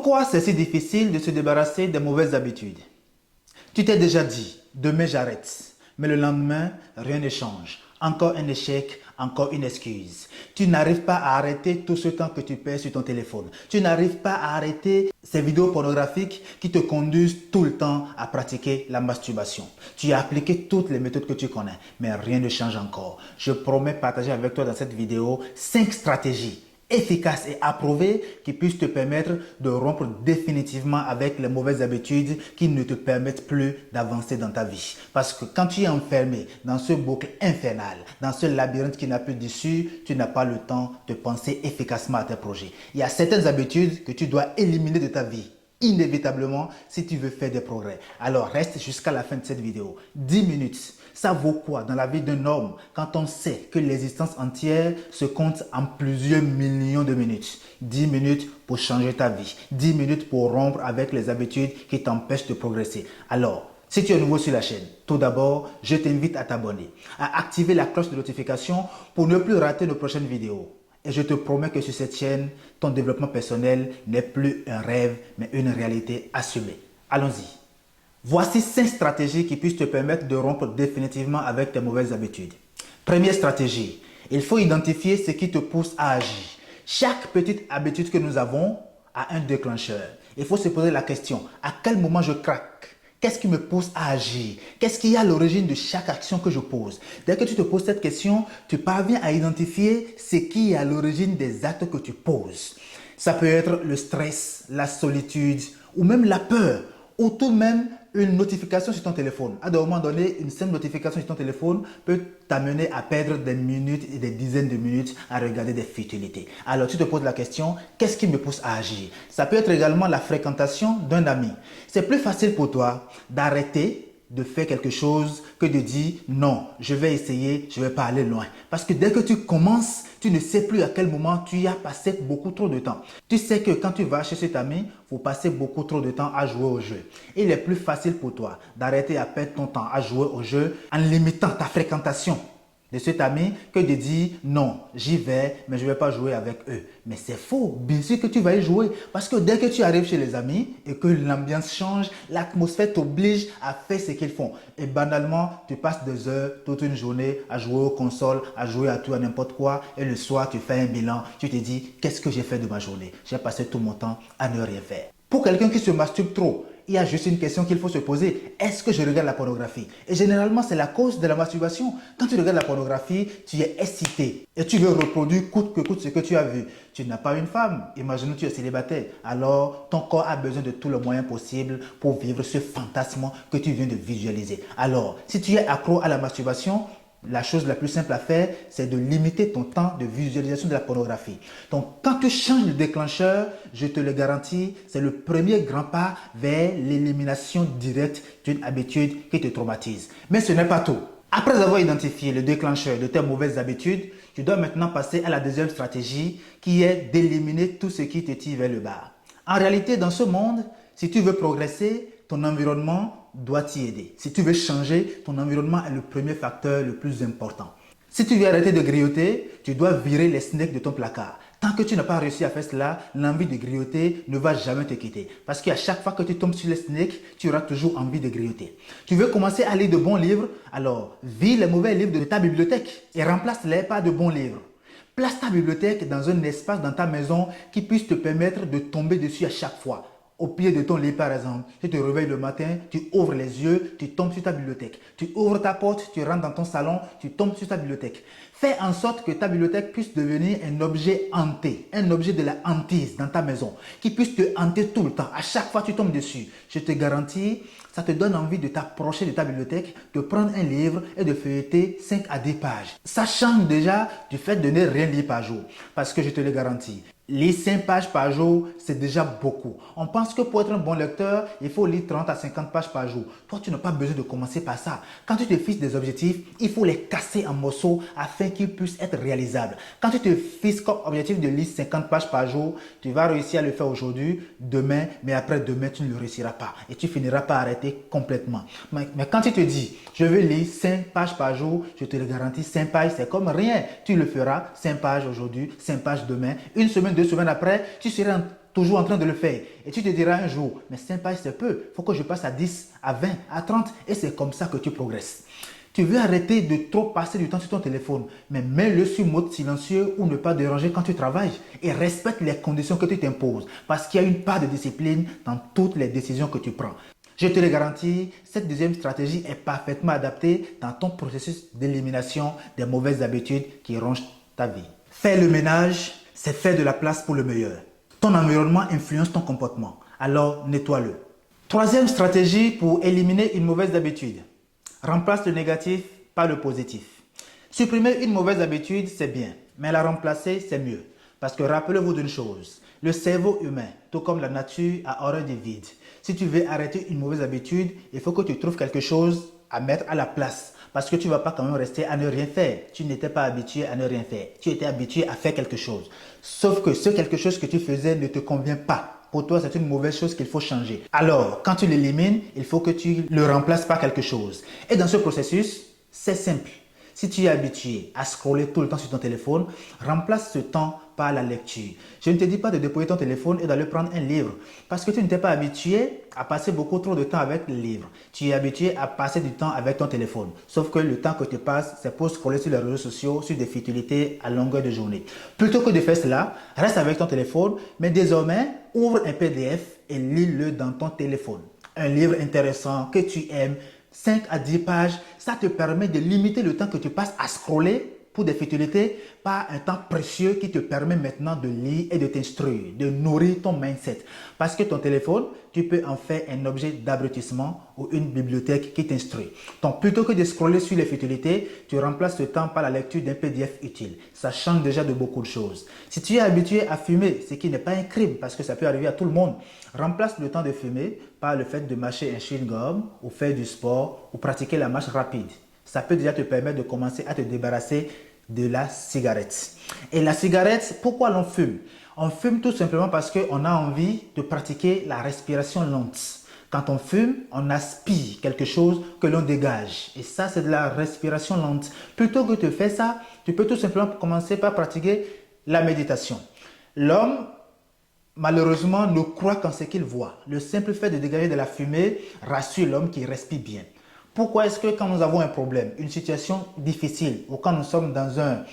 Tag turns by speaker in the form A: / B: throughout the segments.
A: Pourquoi c'est si difficile de se débarrasser des mauvaises habitudes? Tu t'es déjà dit, demain j'arrête, mais le lendemain, rien ne change. Encore un échec, encore une excuse. Tu n'arrives pas à arrêter tout ce temps que tu perds sur ton téléphone. Tu n'arrives pas à arrêter ces vidéos pornographiques qui te conduisent tout le temps à pratiquer la masturbation. Tu as appliqué toutes les méthodes que tu connais, mais rien ne change encore. Je promets partager avec toi dans cette vidéo 5 stratégies efficaces et approuvées qui puissent te permettre de rompre définitivement avec les mauvaises habitudes qui ne te permettent plus d'avancer dans ta vie. Parce que quand tu es enfermé dans ce boucle infernal, dans ce labyrinthe qui n'a plus d'issue, tu n'as pas le temps de penser efficacement à tes projets. Il y a certaines habitudes que tu dois éliminer de ta vie inévitablement si tu veux faire des progrès. Alors reste jusqu'à la fin de cette vidéo. 10 minutes. Ça vaut quoi dans la vie d'un homme quand on sait que l'existence entière se compte en plusieurs millions de minutes? 10 minutes pour changer ta vie. 10 minutes pour rompre avec les habitudes qui t'empêchent de progresser. Alors, si tu es nouveau sur la chaîne, tout d'abord, je t'invite à t'abonner, à activer la cloche de notification pour ne plus rater nos prochaines vidéos. Et je te promets que sur cette chaîne, ton développement personnel n'est plus un rêve, mais une réalité assumée. Allons-y. Voici 5 stratégies qui puissent te permettre de rompre définitivement avec tes mauvaises habitudes. Première stratégie, il faut identifier ce qui te pousse à agir. Chaque petite habitude que nous avons a un déclencheur. Il faut se poser la question, à quel moment je craque? Qu'est-ce qui me pousse à agir? Qu'est-ce qui est à l'origine de chaque action que je pose? Dès que tu te poses cette question, tu parviens à identifier ce qui est à l'origine des actes que tu poses. Ça peut être le stress, la solitude ou même la peur ou tout de même une notification sur ton téléphone. À un moment donné, une simple notification sur ton téléphone peut t'amener à perdre des minutes et des dizaines de minutes à regarder des futilités. Alors tu te poses la question, qu'est-ce qui me pousse à agir? Ça peut être également la fréquentation d'un ami. C'est plus facile pour toi d'arrêter de faire quelque chose que de dire non, je vais essayer, je ne vais pas aller loin. Parce que dès que tu commences, tu ne sais plus à quel moment tu y as passé beaucoup trop de temps. Tu sais que quand tu vas chez cet ami, il faut passer beaucoup trop de temps à jouer au jeu. Il est plus facile pour toi d'arrêter à perdre ton temps à jouer au jeu en limitant ta fréquentation de cet ami que de dire non, j'y vais, mais je ne vais pas jouer avec eux. Mais c'est faux, bien sûr que tu vas y jouer parce que dès que tu arrives chez les amis et que l'ambiance change, l'atmosphère t'oblige à faire ce qu'ils font. Et banalement, tu passes des heures, toute une journée à jouer aux consoles, à jouer à tout, à n'importe quoi. Et le soir, tu fais un bilan, tu te dis, qu'est-ce que j'ai fait de ma journée? J'ai passé tout mon temps à ne rien faire. Pour quelqu'un qui se masturbe trop, il y a juste une question qu'il faut se poser. Est-ce que je regarde la pornographie? Et généralement, c'est la cause de la masturbation. Quand tu regardes la pornographie, tu es excité et tu veux reproduire coûte que coûte ce que tu as vu. Tu n'as pas une femme. Imaginons que tu es célibataire. Alors, ton corps a besoin de tous les moyens possibles pour vivre ce fantasme que tu viens de visualiser. Alors, si tu es accro à la masturbation, la chose la plus simple à faire, c'est de limiter ton temps de visualisation de la pornographie. Donc, quand tu changes le déclencheur, je te le garantis, c'est le premier grand pas vers l'élimination directe d'une habitude qui te traumatise. Mais ce n'est pas tout. Après avoir identifié le déclencheur de tes mauvaises habitudes, tu dois maintenant passer à la deuxième stratégie qui est d'éliminer tout ce qui te tire vers le bas. En réalité, dans ce monde, si tu veux progresser, ton environnement doit t'y aider. Si tu veux changer, ton environnement est le premier facteur le plus important. Si tu veux arrêter de grignoter, tu dois virer les snacks de ton placard. Tant que tu n'as pas réussi à faire cela, l'envie de grignoter ne va jamais te quitter. Parce qu'à chaque fois que tu tombes sur les snacks, tu auras toujours envie de grignoter. Tu veux commencer à lire de bons livres? Alors, vire les mauvais livres de ta bibliothèque et remplace-les par de bons livres. Place ta bibliothèque dans un espace dans ta maison qui puisse te permettre de tomber dessus à chaque fois. Au pied de ton lit par exemple, tu te réveilles le matin, tu ouvres les yeux, tu tombes sur ta bibliothèque. Tu ouvres ta porte, tu rentres dans ton salon, tu tombes sur ta bibliothèque. Fais en sorte que ta bibliothèque puisse devenir un objet hanté, un objet de la hantise dans ta maison, qui puisse te hanter tout le temps. À chaque fois que tu tombes dessus, je te garantis, ça te donne envie de t'approcher de ta bibliothèque, de prendre un livre et de feuilleter 5 à 10 pages. Ça change déjà du fait de ne rien lire par jour, parce que je te le garantis. Lire 5 pages par jour, c'est déjà beaucoup. On pense que pour être un bon lecteur, il faut lire 30 à 50 pages par jour. Toi, tu n'as pas besoin de commencer par ça. Quand tu te fixes des objectifs, il faut les casser en morceaux afin qu'ils puissent être réalisables. Quand tu te fixes comme objectif de lire 50 pages par jour, tu vas réussir à le faire aujourd'hui, demain, mais après-demain, tu ne le réussiras pas. Et tu finiras par arrêter complètement. Mais quand tu te dis, je veux lire 5 pages par jour, je te le garantis, 5 pages, c'est comme rien. Tu le feras, 5 pages aujourd'hui, 5 pages demain, une semaine, 2 semaines après, tu seras toujours en train de le faire. Et tu te diras un jour, mais 5 pages c'est peu, il faut que je passe à 10, à 20, à 30 et c'est comme ça que tu progresses. Tu veux arrêter de trop passer du temps sur ton téléphone, mais mets-le sur mode silencieux ou ne pas déranger quand tu travailles et respecte les conditions que tu t'imposes parce qu'il y a une part de discipline dans toutes les décisions que tu prends. Je te le garantis, cette deuxième stratégie est parfaitement adaptée dans ton processus d'élimination des mauvaises habitudes qui rongent ta vie. Faire le ménage, c'est faire de la place pour le meilleur. Ton environnement influence ton comportement, alors nettoie-le. Troisième stratégie pour éliminer une mauvaise habitude. Remplace le négatif par le positif. Supprimer une mauvaise habitude, c'est bien, mais la remplacer, c'est mieux. Parce que rappelez-vous d'une chose, le cerveau humain, tout comme la nature, a horreur du vide. Si tu veux arrêter une mauvaise habitude, il faut que tu trouves quelque chose à mettre à la place. Parce que tu ne vas pas quand même rester à ne rien faire. Tu n'étais pas habitué à ne rien faire. Tu étais habitué à faire quelque chose. Sauf que ce quelque chose que tu faisais ne te convient pas. Pour toi, c'est une mauvaise chose qu'il faut changer. Alors, quand tu l'élimines, il faut que tu le remplaces par quelque chose. Et dans ce processus, c'est simple. Si tu es habitué à scroller tout le temps sur ton téléphone, remplace ce temps par la lecture. Je ne te dis pas de déployer ton téléphone et d'aller prendre un livre parce que tu ne t'es pas habitué à passer beaucoup trop de temps avec le livre. Tu es habitué à passer du temps avec ton téléphone. Sauf que le temps que tu passes, c'est pour scroller sur les réseaux sociaux, sur des futilités à longueur de journée. Plutôt que de faire cela, reste avec ton téléphone, mais désormais, ouvre un PDF et lis-le dans ton téléphone. Un livre intéressant que tu aimes, 5 à 10 pages, ça te permet de limiter le temps que tu passes à scroller pour des futilités par un temps précieux qui te permet maintenant de lire et de t'instruire, de nourrir ton mindset. Parce que ton téléphone, tu peux en faire un objet d'abrutissement ou une bibliothèque qui t'instruit. Donc plutôt que de scroller sur les futilités, tu remplaces ce temps par la lecture d'un PDF utile. Ça change déjà de beaucoup de choses. Si tu es habitué à fumer, ce qui n'est pas un crime parce que ça peut arriver à tout le monde, remplace le temps de fumer par le fait de mâcher un chewing-gum ou faire du sport ou pratiquer la marche rapide. Ça peut déjà te permettre de commencer à te débarrasser de la cigarette. Et la cigarette, pourquoi l'on fume? On fume tout simplement parce qu'on a envie de pratiquer la respiration lente. Quand on fume, on aspire quelque chose que l'on dégage. Et ça, c'est de la respiration lente. Plutôt que de faire ça, tu peux tout simplement commencer par pratiquer la méditation. L'homme, malheureusement, ne croit qu'en ce qu'il voit. Le simple fait de dégager de la fumée rassure l'homme qui respire bien. Pourquoi est-ce que quand nous avons un problème, une situation difficile ou quand nous sommes dans un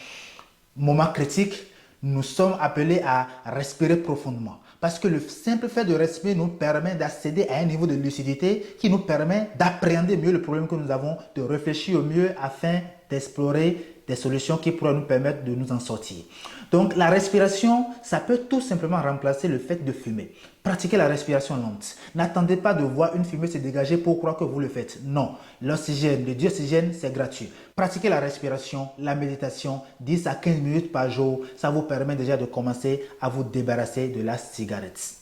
A: moment critique, nous sommes appelés à respirer profondément? Parce que le simple fait de respirer nous permet d'accéder à un niveau de lucidité qui nous permet d'appréhender mieux le problème que nous avons, de réfléchir au mieux afin d'explorer des solutions qui pourraient nous permettre de nous en sortir. Donc la respiration, ça peut tout simplement remplacer le fait de fumer. Pratiquez la respiration lente. N'attendez pas de voir une fumée se dégager pour croire que vous le faites. Non, l'oxygène, le dioxygène, c'est gratuit. Pratiquez la respiration, la méditation, 10 à 15 minutes par jour. Ça vous permet déjà de commencer à vous débarrasser de la cigarette.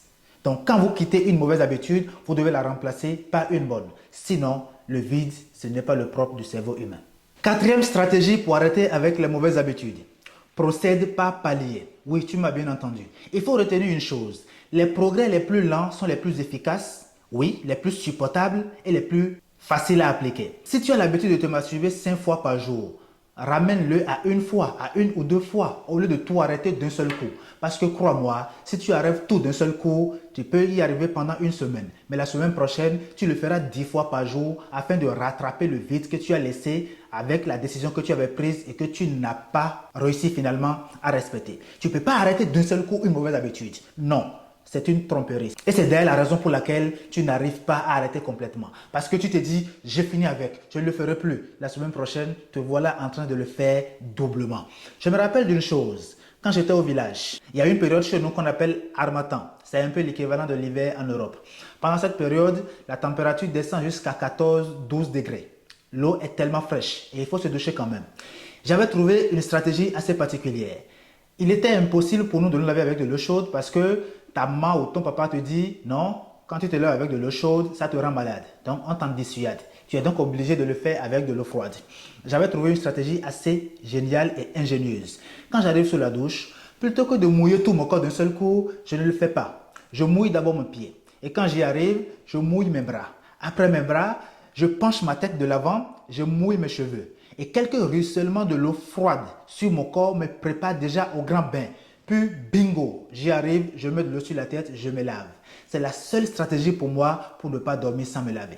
A: Donc quand vous quittez une mauvaise habitude, vous devez la remplacer par une bonne. Sinon, le vide, ce n'est pas le propre du cerveau humain. Quatrième stratégie pour arrêter avec les mauvaises habitudes. Procède par palier. Oui, tu m'as bien entendu. Il faut retenir une chose. Les progrès les plus lents sont les plus efficaces, oui, les plus supportables et les plus faciles à appliquer. Si tu as l'habitude de te masturber 5 fois par jour, ramène-le à une fois, à une ou 2 fois, au lieu de tout arrêter d'un seul coup. Parce que crois-moi, si tu arrêtes tout d'un seul coup, tu peux y arriver pendant une semaine. Mais la semaine prochaine, tu le feras 10 fois par jour afin de rattraper le vide que tu as laissé avec la décision que tu avais prise et que tu n'as pas réussi finalement à respecter. Tu ne peux pas arrêter d'un seul coup une mauvaise habitude. Non. C'est une tromperie. Et c'est d'ailleurs la raison pour laquelle tu n'arrives pas à arrêter complètement. Parce que tu te dis, j'ai fini avec, je ne le ferai plus. La semaine prochaine, te voilà en train de le faire doublement. Je me rappelle d'une chose. Quand j'étais au village, il y a une période chez nous qu'on appelle harmattan. C'est un peu l'équivalent de l'hiver en Europe. Pendant cette période, la température descend jusqu'à 14-12 degrés. L'eau est tellement fraîche et il faut se doucher quand même. J'avais trouvé une stratégie assez particulière. Il était impossible pour nous de nous laver avec de l'eau chaude parce que ta maman ou ton papa te dit non, quand tu te laves avec de l'eau chaude, ça te rend malade. Donc on t'en dissuade. Tu es donc obligé de le faire avec de l'eau froide. J'avais trouvé une stratégie assez géniale et ingénieuse. Quand j'arrive sous la douche, plutôt que de mouiller tout mon corps d'un seul coup, je ne le fais pas. Je mouille d'abord mon pied. Et quand j'y arrive, je mouille mes bras. Après mes bras, je penche ma tête de l'avant, je mouille mes cheveux. Et quelques ruissellements de l'eau froide sur mon corps me préparent déjà au grand bain. puis bingo, j'y arrive, je mets de l'eau sur la tête, je me lave. C'est la seule stratégie pour moi pour ne pas dormir sans me laver.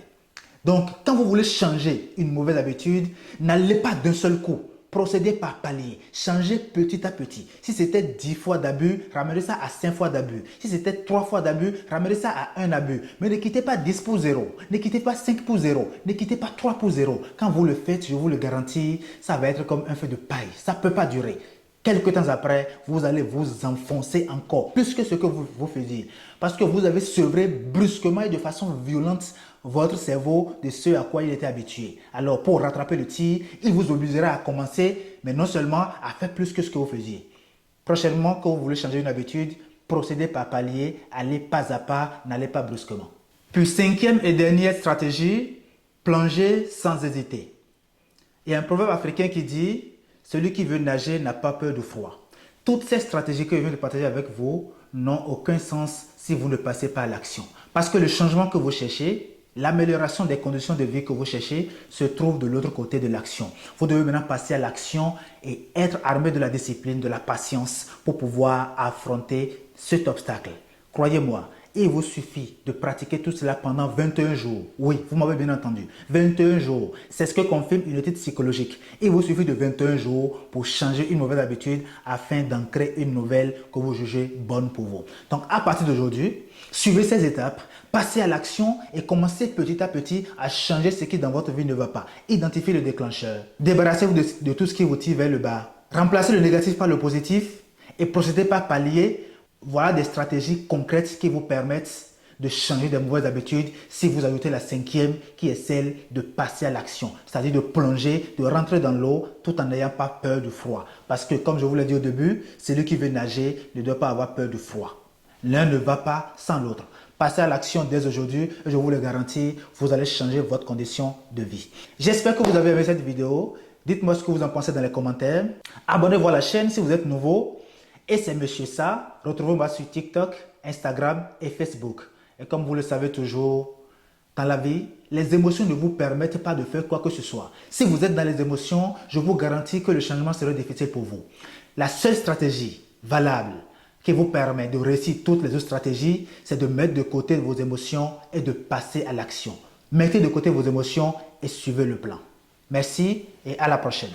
A: Donc, quand vous voulez changer une mauvaise habitude, n'allez pas d'un seul coup. Procédez par palier. Changez petit à petit. Si c'était 10 fois d'abus, ramenez ça à 5 fois d'abus. Si c'était 3 fois d'abus, ramenez ça à 1 abus. Mais ne quittez pas 10 pour 0. Ne quittez pas 5 pour 0. Ne quittez pas 3 pour 0. Quand vous le faites, je vous le garantis, ça va être comme un feu de paille. Ça ne peut pas durer. Quelque temps après, vous allez vous enfoncer encore plus que ce que vous faisiez. Parce que vous avez sevré brusquement et de façon violente votre cerveau de ce à quoi il était habitué. Alors, pour rattraper le tir, il vous obligera à commencer, mais non seulement à faire plus que ce que vous faisiez. Prochainement, quand vous voulez changer une habitude, procédez par palier, allez pas à pas, n'allez pas brusquement. Puis, cinquième et dernière stratégie, plongez sans hésiter. Il y a un proverbe africain qui dit « Celui qui veut nager n'a pas peur du froid ». Toutes ces stratégies que je viens de partager avec vous n'ont aucun sens si vous ne passez pas à l'action. Parce que le changement que vous cherchez, l'amélioration des conditions de vie que vous cherchez se trouve de l'autre côté de l'action. Vous devez maintenant passer à l'action et être armé de la discipline, de la patience pour pouvoir affronter cet obstacle. Croyez-moi, il vous suffit de pratiquer tout cela pendant 21 jours. Oui, vous m'avez bien entendu. 21 jours. C'est ce que confirme une étude psychologique. Il vous suffit de 21 jours pour changer une mauvaise habitude afin d'en créer une nouvelle que vous jugez bonne pour vous. Donc, à partir d'aujourd'hui, suivez ces étapes, passez à l'action et commencez petit à petit à changer ce qui dans votre vie ne va pas. Identifiez le déclencheur. Débarrassez-vous de tout ce qui vous tire vers le bas. Remplacez le négatif par le positif et procédez par palier. Voilà des stratégies concrètes qui vous permettent de changer de mauvaises habitudes si vous ajoutez la cinquième qui est celle de passer à l'action. C'est-à-dire de plonger, de rentrer dans l'eau tout en n'ayant pas peur du froid. Parce que comme je vous l'ai dit au début, celui qui veut nager ne doit pas avoir peur du froid. L'un ne va pas sans l'autre. Passez à l'action dès aujourd'hui et je vous le garantis, vous allez changer votre condition de vie. J'espère que vous avez aimé cette vidéo. Dites-moi ce que vous en pensez dans les commentaires. Abonnez-vous à la chaîne si vous êtes nouveau. Et c'est Monsieur Sa. Retrouvez-moi sur TikTok, Instagram et Facebook. Et comme vous le savez toujours, dans la vie, les émotions ne vous permettent pas de faire quoi que ce soit. Si vous êtes dans les émotions, je vous garantis que le changement sera difficile pour vous. La seule stratégie valable qui vous permet de réussir toutes les autres stratégies, c'est de mettre de côté vos émotions et de passer à l'action. Mettez de côté vos émotions et suivez le plan. Merci et à la prochaine.